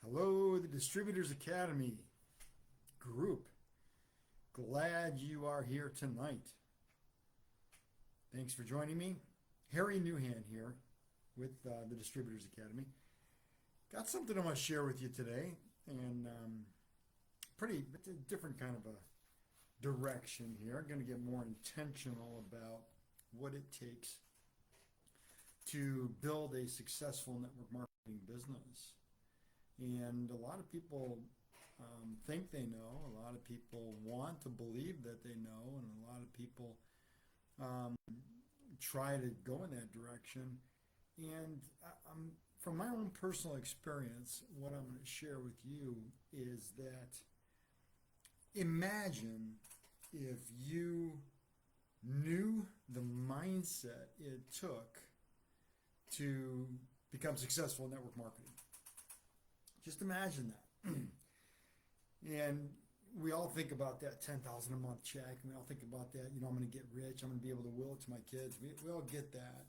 Hello, the Distributors Academy group. Glad you are here tonight. Thanks for joining me. Harry Newhan here with the Distributors Academy. Got something I want to share with you today, and it's a different kind of a direction here. I'm going to get more intentional about what it takes to build a successful network marketing business. And a lot of people think they know. A lot of people want to believe that they know, and a lot of people try to go in that direction. And from my own personal experience, what I'm going to share with you is that imagine if you knew the mindset it took to become successful in network marketing. Just imagine that. And we all think about that 10,000 a month check, and we all think about that, I'm going to get rich, I'm going to be able to will it to my kids. We all get that,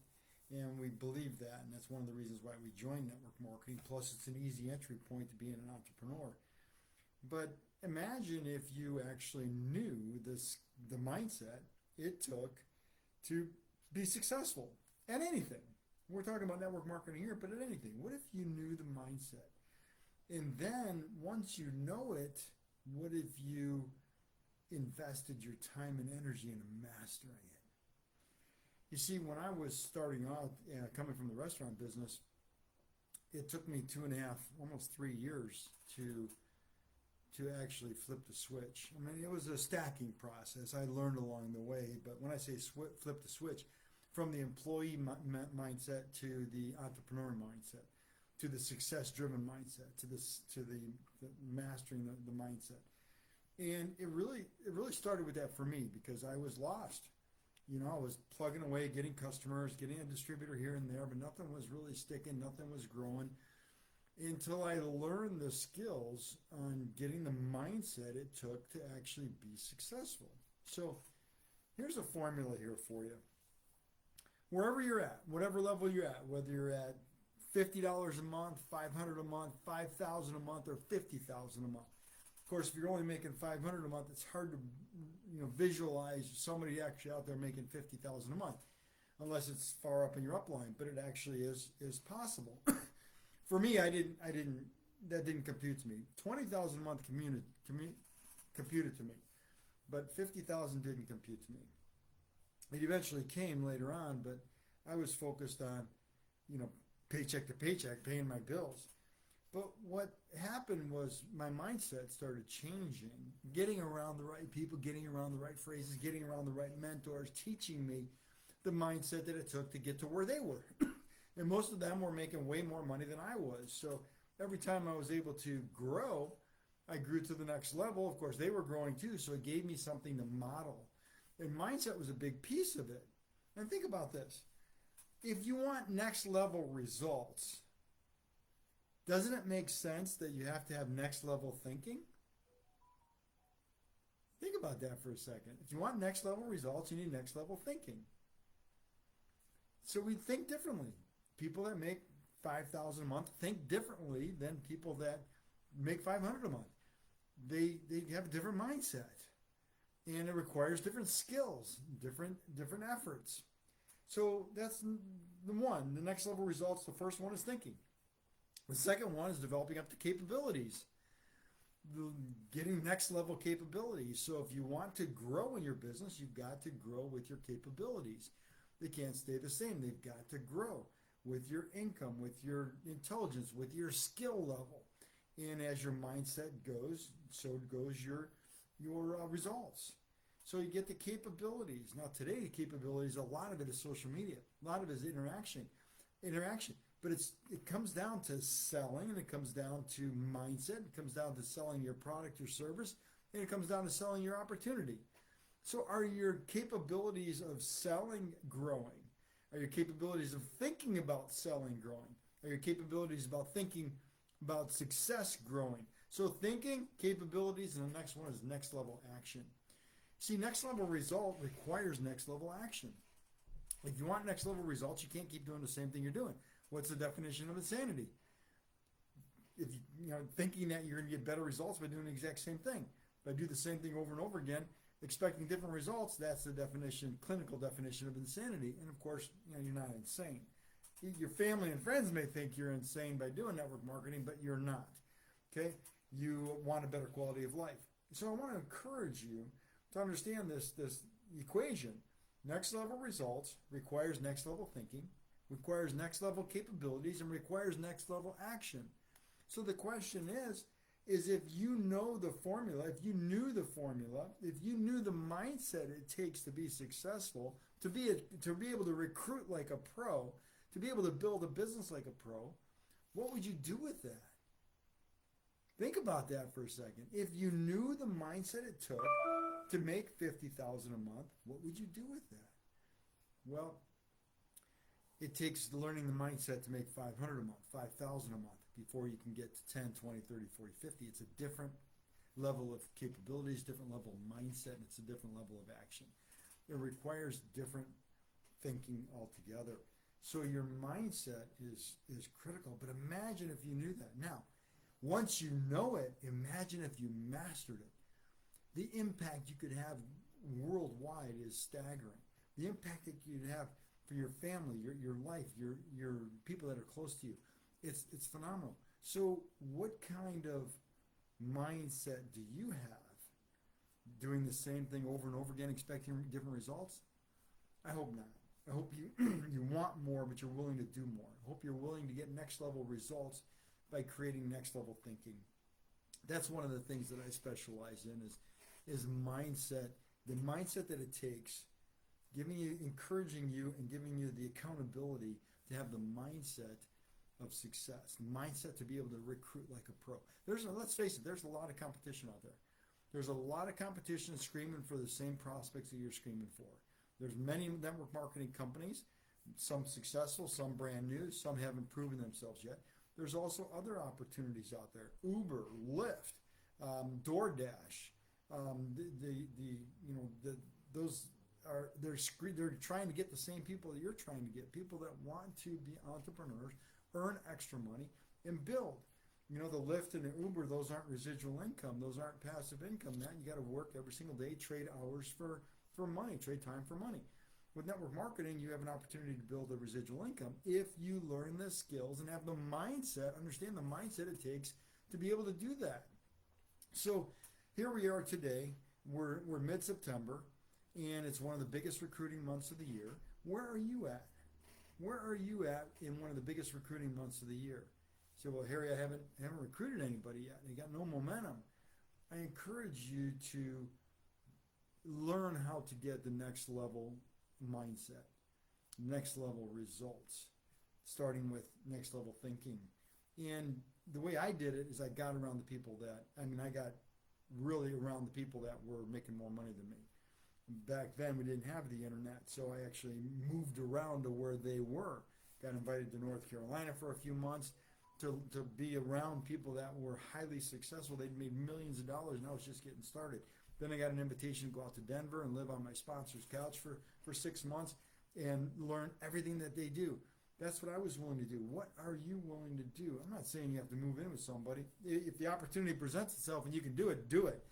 and we believe that, and that's one of the reasons why we join network marketing. Plus, it's an easy entry point to being an entrepreneur. But imagine if you actually knew the mindset it took to be successful at anything. We're talking about network marketing here, but at anything. What if you knew the mindset? And then once you know it, what if you invested your time and energy into mastering it? You see, when I was starting out, coming from the restaurant business, it took me 2.5, almost 3 years to actually flip the switch. I mean, it was a stacking process. I learned along the way, but when I say flip the switch, from the employee mindset to the entrepreneur mindset, to the success-driven mindset, to the mastering the mindset. And it really started with that for me, because I was lost. I was plugging away, getting customers, getting a distributor here and there, but nothing was really sticking, nothing was growing, until I learned the skills on getting the mindset it took to actually be successful. So here's a formula here for you. Wherever you're at, whatever level you're at, whether you're at $50 a month, $500 a month, $5,000 a month, or $50,000 a month. Of course, if you're only making $500 a month, it's hard to visualize somebody actually out there making $50,000 a month, unless it's far up in your upline. But it actually is possible. For me, that didn't compute to me. $20,000 a month computed to me, but $50,000 didn't compute to me. It eventually came later on, but I was focused on, paycheck to paycheck, paying my bills. But what happened was my mindset started changing, getting around the right people, getting around the right phrases, getting around the right mentors, teaching me the mindset that it took to get to where they were. And most of them were making way more money than I was. So every time I was able to grow, I grew to the next level. Of course, they were growing too, so it gave me something to model. And mindset was a big piece of it. And think about this. If you want next level results, doesn't it make sense that you have to have next level thinking? Think about that for a second. If you want next level results, you need next level thinking. So we think differently. People that make $5,000 a month think differently than people that make $500 a month. They have a different mindset, and it requires different skills, different efforts. So that's the next level results. The first one is thinking. The second one is developing up the capabilities, getting next level capabilities. So if you want to grow in your business, you've got to grow with your capabilities. They can't stay the same. They've got to grow with your income, with your intelligence, with your skill level. And as your mindset goes, so goes your results. So you get the capabilities. Now today, the capabilities, a lot of it is social media. A lot of it is interaction. But it comes down to selling, and it comes down to mindset. It comes down to selling your product or service, and it comes down to selling your opportunity. So are your capabilities of selling growing? Are your capabilities of thinking about selling growing? Are your capabilities about thinking about success growing? So thinking, capabilities, and the next one is next level action. See, next level result requires next level action. If you want next level results, you can't keep doing the same thing you're doing. What's the definition of insanity? if you know, thinking that you're going to get better results by doing the exact same thing. If I do the same thing over and over again, expecting different results, that's the definition, clinical definition of insanity. And of course, you know, you're not insane. Your family and friends may think you're insane by doing network marketing, but you're not. Okay? You want a better quality of life. So I want to encourage you to understand this equation. Next level results requires next level thinking, requires next level capabilities, and requires next level action. So the question is if you know the formula, if you knew the formula, if you knew the mindset it takes to be successful, to be able to recruit like a pro, to be able to build a business like a pro, what would you do with that? Think about that for a second. If you knew the mindset it took to make $50,000 a month, what would you do with that? Well, it takes learning the mindset to make $500 a month, $5,000 a month before you can get to 10, 20, 30, 40, 50. It's a different level of capabilities, different level of mindset, and it's a different level of action. It requires different thinking altogether. So your mindset is critical, but imagine if you knew that. Now, once you know it, imagine if you mastered it. The impact you could have worldwide is staggering. The impact that you'd have for your family, your life, your people that are close to you, it's phenomenal. So what kind of mindset do you have doing the same thing over and over again, expecting different results? I hope not. I hope you you want more, but you're willing to do more. I hope you're willing to get next level results by creating next level thinking. That's one of the things that I specialize in is mindset, the mindset that it takes, encouraging you and giving you the accountability to have the mindset of success, mindset to be able to recruit like a pro. Let's face it, there's a lot of competition out there. There's a lot of competition screaming for the same prospects that you're screaming for. There's many network marketing companies, some successful, some brand new, some haven't proven themselves yet. There's also other opportunities out there: Uber, Lyft, DoorDash. They're trying to get the same people that you're trying to get, people that want to be entrepreneurs, earn extra money, and build. You know, the Lyft and the Uber, those aren't residual income. Those aren't passive income. That you got to work every single day, trade hours for money, trade time for money. With network marketing, you have an opportunity to build a residual income if you learn the skills and have the mindset, understand the mindset it takes to be able to do that. So here we are today. We're mid-September, and it's one of the biggest recruiting months of the year. Where are you at? Where are you at in one of the biggest recruiting months of the year? You say, well, Harry, I haven't recruited anybody yet. You got no momentum. I encourage you to learn how to get the next level mindset, next level results, starting with next level thinking. And the way I did it is I got around the people I got really around the people that were making more money than me. Back then we didn't have the internet, so I actually moved around to where they were. Got invited to North Carolina for a few months to be around people that were highly successful. They'd made millions of dollars, and I was just getting started. Then I got an invitation to go out to Denver and live on my sponsor's couch for 6 months and learn everything that they do. That's what I was willing to do. What are you willing to do? I'm not saying you have to move in with somebody. If the opportunity presents itself and you can do it, do it.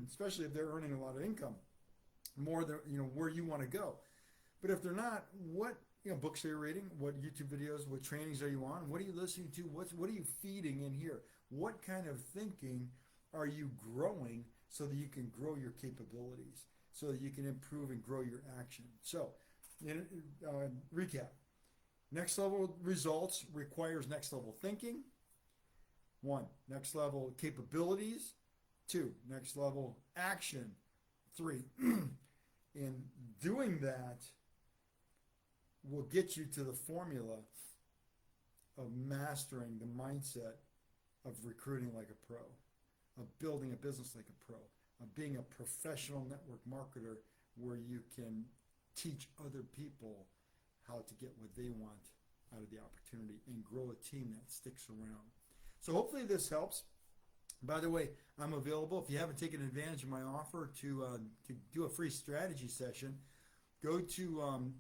Especially if they're earning a lot of income, more than where you want to go. But if they're not, what books are you reading? What YouTube videos? What trainings are you on? What are you listening to? What are you feeding in here? What kind of thinking are you growing so that you can grow your capabilities, so that you can improve and grow your action? So, recap. Next level results requires next level thinking. 1, next level capabilities. 2, next level action. 3, and doing that will get you to the formula of mastering the mindset of recruiting like a pro, of building a business like a pro, of being a professional network marketer where you can teach other people how to get what they want out of the opportunity and grow a team that sticks around. So hopefully this helps. By the way, I'm available. If you haven't taken advantage of my offer to do a free strategy session, go to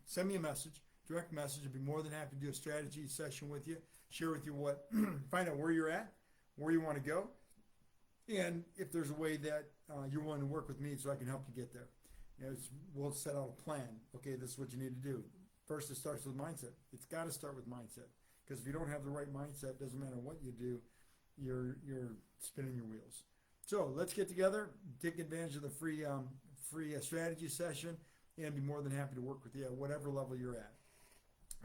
send me a message, direct message. I'd be more than happy to do a strategy session with you, share with you what, find out where you're at, where you want to go, and if there's a way that you're willing to work with me so I can help you get there. We'll set out a plan. Okay, this is what you need to do. First, it starts with mindset. It's got to start with mindset, because if you don't have the right mindset, doesn't matter what you do, you're spinning your wheels. So let's get together, take advantage of the free strategy session, and be more than happy to work with you at whatever level you're at.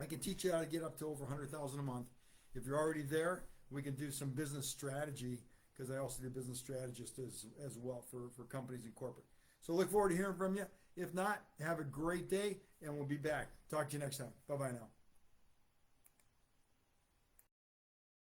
I can teach you how to get up to over 100,000 a month. If you're already there, we can do some business strategy, because I also do business strategist as well for companies and corporate. So look forward to hearing from you. If not, have a great day, and we'll be back. Talk to you next time. Bye-bye now.